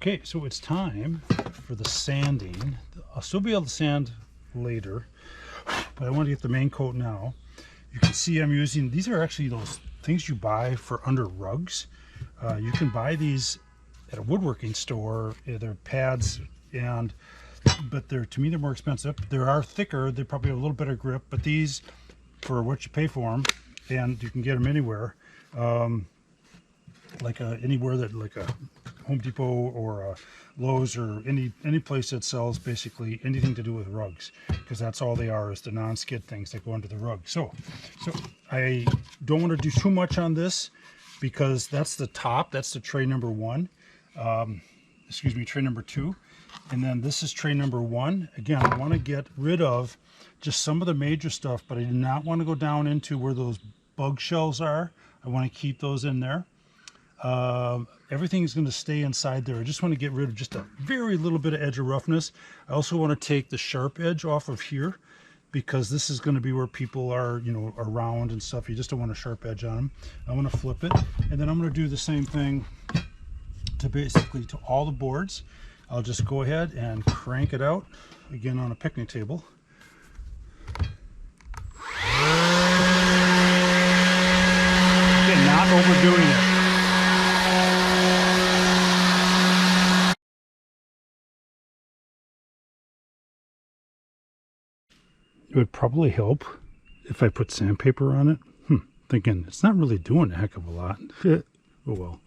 Okay, so it's time for the sanding. I'll still be able to sand later, but I want to get the main coat now. You can see I'm using, these are actually those things you buy for under rugs. You can buy these at a woodworking store. They're pads, but to me they're more expensive. They are thicker, they probably have a little better grip, but these, for what you pay for them, and you can get them anywhere, anywhere that, like a Home Depot or a Lowe's or any place that sells basically anything to do with rugs, because that's all they are, is the non-skid things that go under the rug. So I don't want to do too much on this, because that's the top, that's the tray number one, tray number two, and then this is tray number one. Again, I want to get rid of just some of the major stuff, but I do not want to go down into where those bug shells are. I want to keep those in there. Everything is going to stay inside there. I just want to get rid of just a very little bit of edge of roughness. I also want to take the sharp edge off of here, because this is going to be where people are, around and stuff. You just don't want a sharp edge on them. I want to flip it, and then I'm going to do the same thing to all the boards. I'll just go ahead and crank it out again on a picnic table. Again, not overdoing it. It would probably help if I put sandpaper on it. Thinking it's not really doing a heck of a lot. Oh well.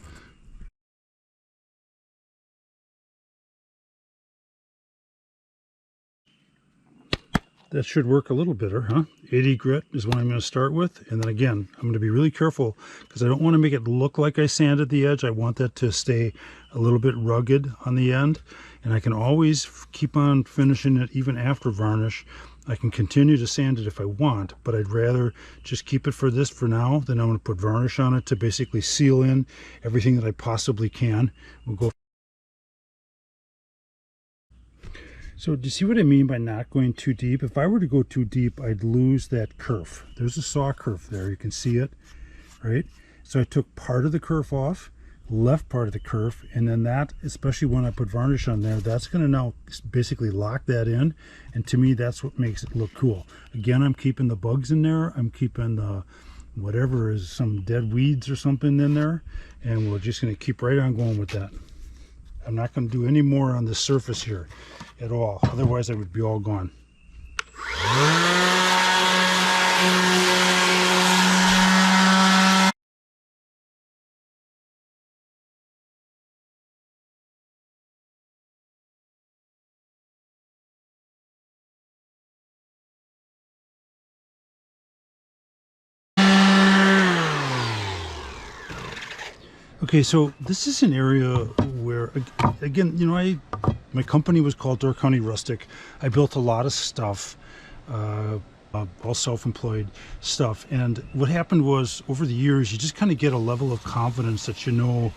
That should work a little better, huh? 80 grit is what I'm going to start with. And then again, I'm going to be really careful, because I don't want to make it look like I sanded the edge. I want that to stay a little bit rugged on the end. And I can always keep on finishing it even after varnish. I can continue to sand it if I want, but I'd rather just keep it for this for now. Then I'm going to put varnish on it to basically seal in everything that I possibly can. We'll go. So do you see what I mean by not going too deep? If I were to go too deep, I'd lose that kerf. There's a saw kerf there. You can see it, right? So I took part of the kerf off, left part of the kerf, and then that, especially when I put varnish on there, that's going to now basically lock that in. And to me, that's what makes it look cool. Again, I'm keeping the bugs in there. I'm keeping the whatever is some dead weeds or something in there. And we're just going to keep right on going with that. I'm not going to do any more on this surface here at all. Otherwise, I would be all gone. Okay, so this is an area where, again, my company was called Door County Rustic. I built a lot of stuff, all self-employed stuff. And what happened was, over the years, you just kind of get a level of confidence that you know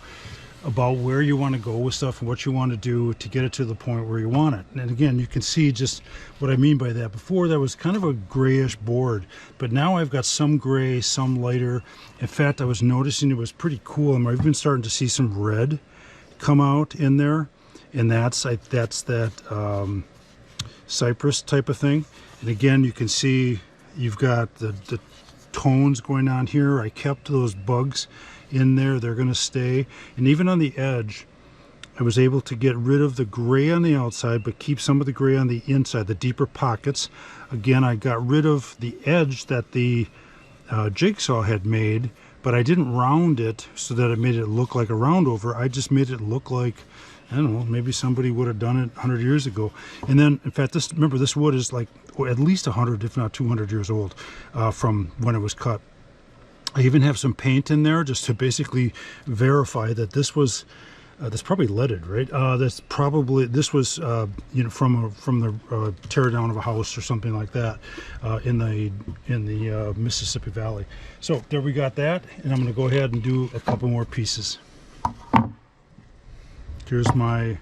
about where you want to go with stuff and what you want to do to get it to the point where you want it. And again, you can see just what I mean by that. Before, that was kind of a grayish board, but now I've got some gray, some lighter. In fact, I was noticing it was pretty cool. I've been starting to see some red come out in there, and that's that cypress type of thing. And again, you can see you've got the tones going on here. I kept those bugs in there. They're going to stay. And even on the edge, I was able to get rid of the gray on the outside, but keep some of the gray on the inside, the deeper pockets. Again, I got rid of the edge that the jigsaw had made, but I didn't round it so that it made it look like a round over. I just made it look like, I don't know, maybe somebody would have done it 100 years ago. And then, in fact, remember, this wood is like at least 100, if not 200 years old from when it was cut. I even have some paint in there just to basically verify that this was, that's probably leaded, right? This was, from the tear down of a house or something like that in the Mississippi Valley. So there we got that, and I'm going to go ahead and do a couple more pieces. Here's my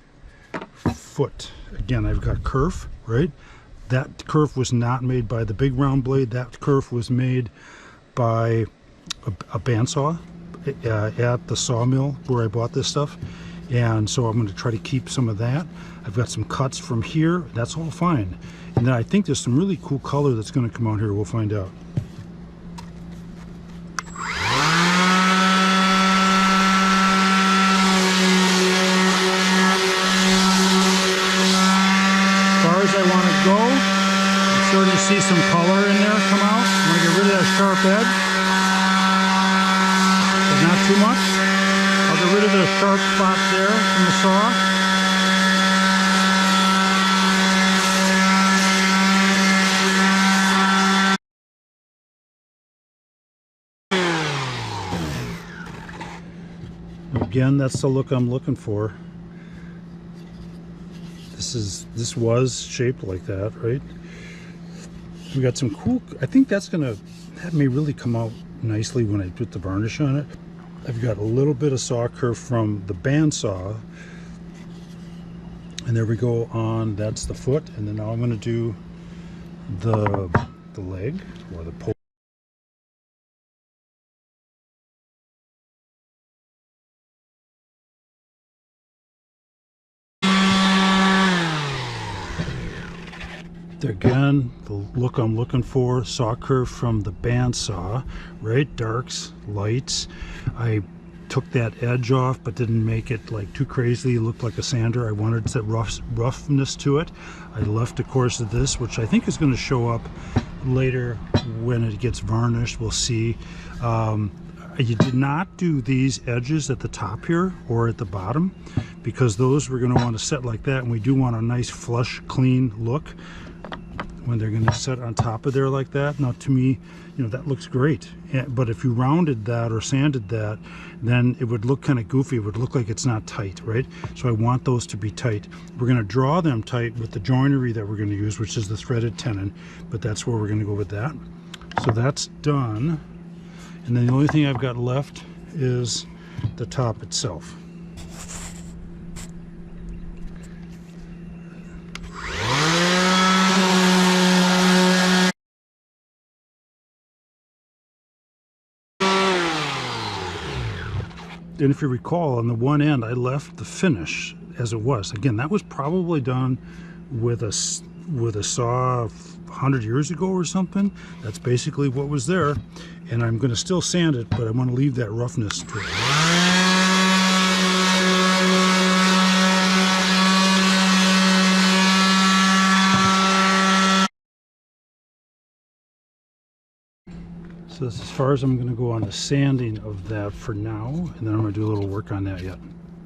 foot. Again, I've got kerf, right? That kerf was not made by the big round blade. That kerf was made by a bandsaw at the sawmill where I bought this stuff. And so I'm going to try to keep some of that. I've got some cuts from here. That's all fine. And then I think there's some really cool color that's going to come out here. We'll find out. As far as I want to go, I'm starting to see some color in there come out. I'm going to get rid of that sharp edge, but not too much. I'll get rid of the sharp spot there from the saw. Again, that's the look I'm looking for. This was shaped like that, right? We got some cool, I think that may really come out nicely when I put the varnish on it. I've got a little bit of saw kerf from the bandsaw, and there we go on, that's the foot. And then now I'm going to do the leg or the pole. Again, the look I'm looking for, saw kerf from the bandsaw, right? Darks, lights. I took that edge off, but didn't make it like too crazy. It looked like a sander. I wanted that roughness to it. I left a course of this, which I think is going to show up later when it gets varnished. We'll see. You did not do these edges at the top here or at the bottom, because those we're going to want to set like that, and we do want a nice flush, clean look when they're going to set on top of there like that. Now, to me, you know, that looks great. But if you rounded that or sanded that, then it would look kind of goofy. It would look like it's not tight, right? So I want those to be tight. We're going to draw them tight with the joinery that we're going to use, which is the threaded tenon, but that's where we're going to go with that. So that's done. And then the only thing I've got left is the top itself. And if you recall, on the one end, I left the finish as it was. Again, that was probably done with a saw 100 years ago or something. That's basically what was there. And I'm going to still sand it, but I want to leave that roughness to it. So that's as far as I'm going to go on the sanding of that for now, and then I'm going to do a little work on that yet.